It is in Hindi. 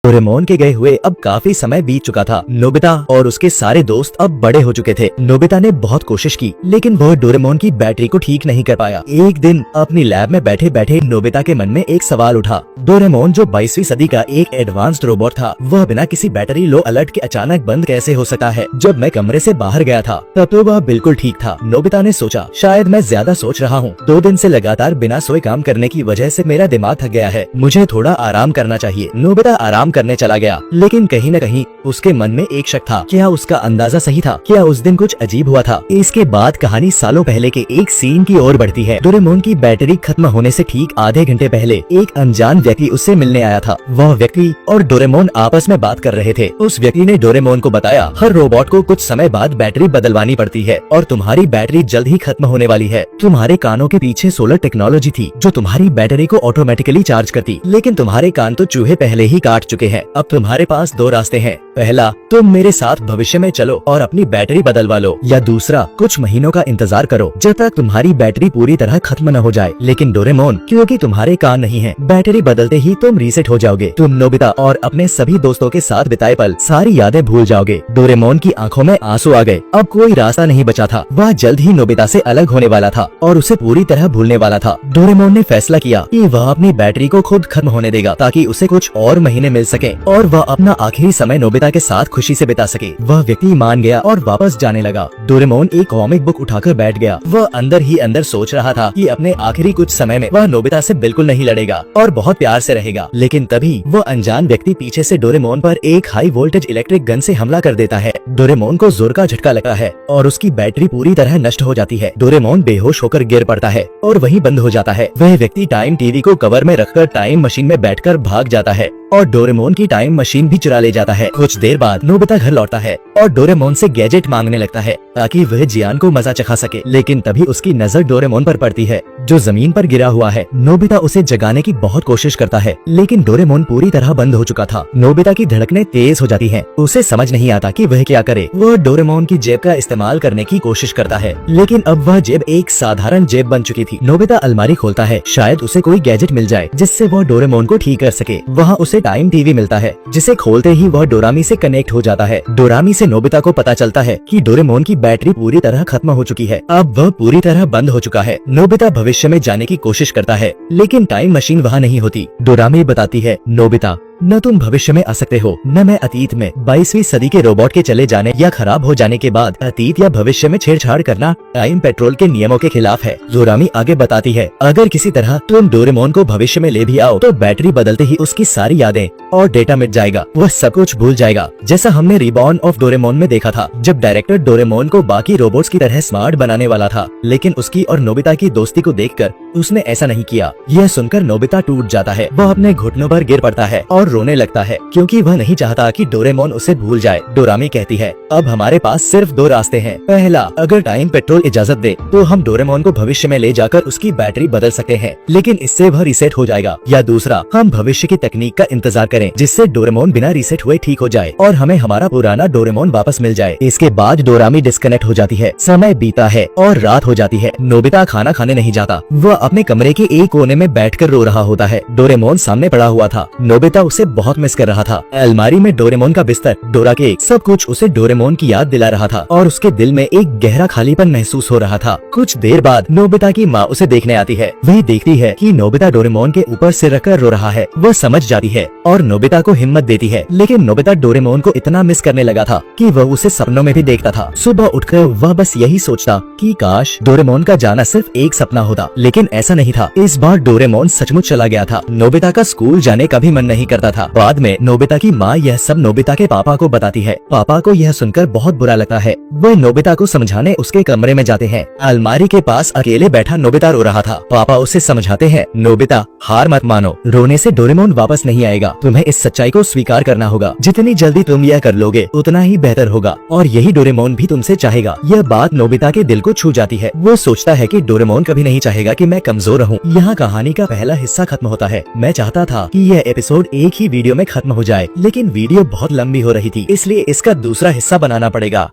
डोरेमोन के गए हुए अब काफी समय बीत चुका था। नोबिता और उसके सारे दोस्त अब बड़े हो चुके थे। नोबिता ने बहुत कोशिश की लेकिन वह डोरेमोन की बैटरी को ठीक नहीं कर पाया। एक दिन अपनी लैब में बैठे बैठे नोबिता के मन में एक सवाल उठा। डोरेमोन जो 22वीं सदी का एक एडवांस्ड रोबोट था, वह बिना किसी बैटरी लो अलर्ट के अचानक बंद कैसे हो सकता है? जब मैं कमरे से बाहर गया था तब तो वह बिल्कुल ठीक था। नोबिता ने सोचा, शायद मैं ज्यादा सोच रहा हूँ। 2 दिन से लगातार बिना सोए काम करने की वजह से मेरा दिमाग थक गया है। मुझे थोड़ा आराम करना चाहिए। नोबिता आराम करने चला गया लेकिन कहीं न कहीं उसके मन में एक शक था। क्या उसका अंदाजा सही था? क्या उस दिन कुछ अजीब हुआ था? इसके बाद कहानी सालों पहले के एक सीन की ओर बढ़ती है। डोरेमोन की बैटरी खत्म होने से ठीक आधे घंटे पहले एक अनजान व्यक्ति उससे मिलने आया था। वह व्यक्ति और डोरेमोन आपस में बात कर रहे थे। उस व्यक्ति ने डोरेमोन को बताया, हर रोबोट को कुछ समय बाद बैटरी बदलवानी पड़ती है और तुम्हारी बैटरी जल्द ही खत्म होने वाली है। तुम्हारे कानों के पीछे सोलर टेक्नोलॉजी थी जो तुम्हारी बैटरी को ऑटोमेटिकली चार्ज करती, लेकिन तुम्हारे कान तो चूहे पहले ही काट चुके हैं। अब तुम्हारे पास 2 रास्ते हैं। पहला, तुम मेरे साथ भविष्य में चलो और अपनी बैटरी बदलवा लो, या दूसरा, कुछ महीनों का इंतजार करो जब तक तुम्हारी बैटरी पूरी तरह खत्म न हो जाए। लेकिन डोरेमोन, क्योंकि तुम्हारे कान नहीं हैं, बैटरी बदलते ही तुम रीसेट हो जाओगे। तुम नोबिता और अपने सभी दोस्तों के साथ बिताए पल, सारी यादें भूल जाओगे। डोरेमोन की आंखों में आंसू आ गए। अब कोई रास्ता नहीं बचा था। वह जल्द ही नोबिता से अलग होने वाला था और उसे पूरी तरह भूलने वाला था। डोरेमोन ने फैसला किया कि वह अपनी बैटरी को खुद खत्म होने देगा ताकि उसे कुछ और महीने मिल सके और वह अपना आखिरी समय नोबिता के साथ खुशी से बिता सके। वह व्यक्ति मान गया और वापस जाने लगा। डोरेमोन एक कॉमिक बुक उठाकर बैठ गया। वह अंदर ही अंदर सोच रहा था कि अपने आखिरी कुछ समय में वह नोबिता से बिल्कुल नहीं लड़ेगा और बहुत प्यार से रहेगा। लेकिन तभी वह अनजान व्यक्ति पीछे से डोरेमोन पर एक हाई वोल्टेज इलेक्ट्रिक गन से हमला कर देता है। डोरेमोन को जोर का झटका लगता है और उसकी बैटरी पूरी तरह नष्ट हो जाती है। डोरेमोन बेहोश होकर गिर पड़ता है और वहीं बंद हो जाता है। वह व्यक्ति टाइम टीवी को कवर में रखकर टाइम मशीन में बैठकर भाग जाता है और डोरेमोन की टाइम मशीन भी चुरा ले जाता है। कुछ देर बाद नोबिता घर लौटता है और डोरेमोन से गैजेट मांगने लगता है ताकि वह जियान को मजा चखा सके। लेकिन तभी उसकी नजर डोरेमोन पर पड़ती है जो जमीन पर गिरा हुआ है। नोबिता उसे जगाने की बहुत कोशिश करता है लेकिन डोरेमोन पूरी तरह बंद हो चुका था। नोबिता की धड़कनें तेज हो जाती हैं। उसे समझ नहीं आता कि वह क्या करे। वह डोरेमोन की जेब का इस्तेमाल करने की कोशिश करता है लेकिन अब वह जेब एक साधारण जेब बन चुकी थी। नोबिता अलमारी खोलता है, शायद उसे कोई गैजेट मिल जाए जिससे वह डोरेमोन को ठीक कर सके। वहाँ उसे टाइम टीवी मिलता है जिसे खोलते ही वह डोरामी से कनेक्ट हो जाता है। डोरामी से नोबिता को पता चलता है कि डोरेमोन की बैटरी पूरी तरह खत्म हो चुकी है। अब वह पूरी तरह बंद हो चुका है। नोबिता भविष्य में जाने की कोशिश करता है लेकिन टाइम मशीन वहाँ नहीं होती। डोरामी बताती है, नोबिता, न तुम भविष्य में आ सकते हो न मैं अतीत में। 22वीं सदी के रोबोट के चले जाने या खराब हो जाने के बाद अतीत या भविष्य में छेड़छाड़ करना टाइम पेट्रोल के नियमों के खिलाफ है। डोरामी आगे बताती है, अगर किसी तरह तुम डोरेमोन को भविष्य में ले भी आओ तो बैटरी बदलते ही उसकी सारी यादें और डेटा मिट जाएगा। वह सब कुछ भूल जाएगा, जैसा हमने रिबॉर्न ऑफ डोरेमोन में देखा था जब डायरेक्टर डोरेमोन को बाकी रोबोट्स की तरह स्मार्ट बनाने वाला था। लेकिन उसकी और नोबिता की दोस्ती को देखकर उसने ऐसा नहीं किया। यह सुनकर नोबिता टूट जाता है। वह अपने घुटनों पर गिर पड़ता है और रोने लगता है क्योंकि वह नहीं चाहता कि डोरेमोन उसे भूल जाए। डोरामी कहती है, अब हमारे पास सिर्फ 2 रास्ते हैं। पहला, अगर टाइम पेट्रोल इजाजत दे तो हम डोरेमोन को भविष्य में ले जाकर उसकी बैटरी बदल सकते हैं लेकिन इससे वह रीसेट हो जाएगा, या दूसरा, हम भविष्य की तकनीक का इंतजार करें जिससे डोरेमोन बिना रीसेट हुए ठीक हो जाए और हमें हमारा पुराना डोरेमोन वापस मिल जाए। इसके बाद डोरामी डिस्कनेक्ट हो जाती है। समय बीता है और रात हो जाती है। नोबिता खाना खाने नहीं जाता। वह अपने कमरे के एक कोने में बैठकर रो रहा होता है। डोरेमोन सामने पड़ा हुआ था। नोबिता उसे बहुत मिस कर रहा था। अलमारी में डोरेमोन का बिस्तर, डोरा केक, सब कुछ उसे डोरेमोन की याद दिला रहा था और उसके दिल में एक गहरा खालीपन महसूस हो रहा था। कुछ देर बाद नोबिता की माँ उसे देखने आती है। वह देखती है कि नोबिता डोरेमोन के ऊपर सिर रखकर रो रहा है। वह समझ जाती है और नोबिता को हिम्मत देती है। लेकिन नोबिता डोरेमोन को इतना मिस करने लगा था कि वह उसे सपनों में भी देखता था। सुबह उठकर वह बस यही सोचता कि काश डोरेमोन का जाना सिर्फ एक सपना होता, लेकिन ऐसा नहीं था। इस बार डोरेमोन सचमुच चला गया था। नोबिता का स्कूल जाने का भी मन नहीं करता था। बाद में नोबिता की माँ यह सब नोबिता के पापा को बताती है। पापा को यह सुनकर बहुत बुरा लगता है। वह नोबिता को समझाने उसके कमरे में जाते हैं। अलमारी के पास अकेले बैठा नोबिता रो रहा था। पापा उसे समझाते हैं, नोबिता, हार मत मानो, रोने से डोरेमोन वापस नहीं आएगा। तुम्हें इस सच्चाई को स्वीकार करना होगा। जितनी जल्दी तुम यह कर लोगे उतना ही बेहतर होगा और यही डोरेमोन भी तुमसे चाहेगा। यह बात नोबिता के दिल को छू जाती है। वो सोचता है कि डोरेमोन कभी नहीं चाहेगा कि मैं कमजोर रहूं। यहाँ कहानी का पहला हिस्सा खत्म होता है। मैं चाहता था कि यह एपिसोड एक ही वीडियो में खत्म हो जाए लेकिन वीडियो बहुत लंबी हो रही थी, इसलिए इसका दूसरा हिस्सा बनाना पड़ेगा।